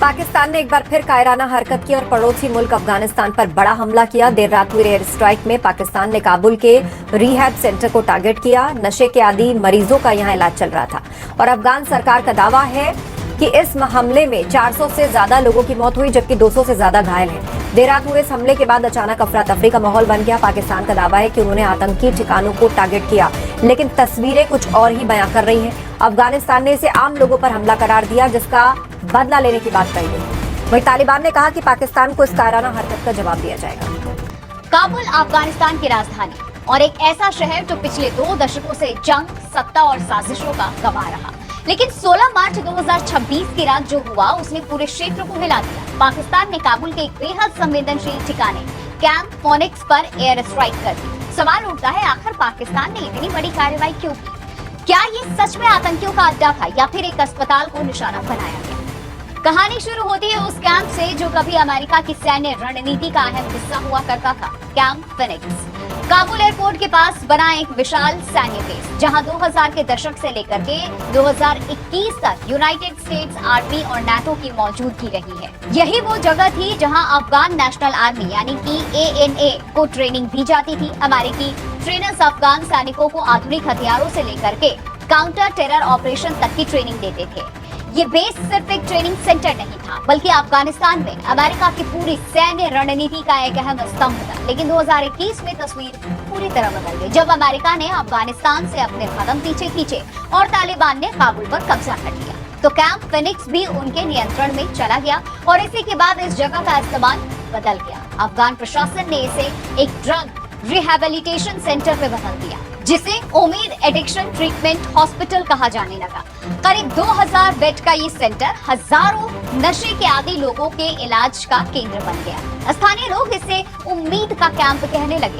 पाकिस्तान ने एक बार फिर कायराना हरकत की और पड़ोसी मुल्क अफगानिस्तान पर बड़ा हमला किया। देर रात हुई एयर स्ट्राइक में पाकिस्तान ने काबुल के रिहैब सेंटर को टारगेट किया। नशे के आदी मरीजों का यहां इलाज चल रहा था और अफगान सरकार का दावा है कि इस हमले में 400 से ज्यादा लोगों की मौत हुई, जबकि 200 से ज्यादा घायल हैं। देर रात हुए इस हमले के बाद अचानक अफरा तफरी का माहौल बन गया। पाकिस्तान का दावा है कि उन्होंने आतंकी ठिकानों को टारगेट किया, लेकिन तस्वीरें कुछ और ही बयां कर रही हैं। अफगानिस्तान ने इसे आम लोगों पर हमला करार दिया, जिसका बदला लेने की बात कही गई। वहीं तालिबान ने कहा कि पाकिस्तान को इस कायराना हरकत का जवाब दिया जाएगा। काबुल अफगानिस्तान की राजधानी और एक ऐसा शहर जो पिछले 2 दशकों से जंग, सत्ता और साजिशों का गवाह रहा, लेकिन 16 मार्च 2026 की रात जो हुआ उसने पूरे क्षेत्र को हिला दिया। पाकिस्तान ने काबुल के एक बेहद संवेदनशील ठिकाने कैंप फोनिक्स पर एयर स्ट्राइक कर दी। सवाल उठता है, आखिर पाकिस्तान ने इतनी बड़ी कार्रवाई क्यों की? क्या ये सच में आतंकियों का अड्डा था या फिर एक अस्पताल को निशाना बनाया गया? कहानी शुरू होती है उस कैंप से जो कभी अमेरिका की सैन्य रणनीति का अहम हिस्सा हुआ करता था, कैंप फिनिक्स। काबुल एयरपोर्ट के पास बना एक विशाल सैन्य बेस, जहां 2000 के दशक से लेकर के 2021 तक यूनाइटेड स्टेट्स आर्मी और नाटो की मौजूदगी रही है। यही वो जगह थी जहां अफगान नेशनल आर्मी यानी कि ANA को ट्रेनिंग दी जाती थी। अमेरिकी ट्रेनर्स अफगान सैनिकों को आधुनिक हथियारों से लेकर के काउंटर टेरर ऑपरेशन तक की ट्रेनिंग देते थे। ये बेस सिर्फ एक ट्रेनिंग सेंटर नहीं था, बल्कि अफगानिस्तान में अमेरिका की पूरी सैन्य रणनीति का एक अहम स्तंभ था। लेकिन 2021 में तस्वीर पूरी तरह बदल गई, जब अमेरिका ने अफगानिस्तान से अपने कदम पीछे खींचे और तालिबान ने काबुल पर कब्जा कर लिया। तो कैंप फिनिक्स भी उनके नियंत्रण में चला गया और इसी के बाद इस जगह का इस्तेमाल बदल गया। अफगान प्रशासन ने इसे एक ड्रग रिहैबिलिटेशन सेंटर पे बदल दिया, जिसे उम्मीद एडिक्शन ट्रीटमेंट हॉस्पिटल कहा जाने लगा। करीब 2000 बेड का ये सेंटर हजारों नशे के आदी लोगों के इलाज का केंद्र बन गया। स्थानीय लोग इसे उम्मीद का कैंप कहने लगे।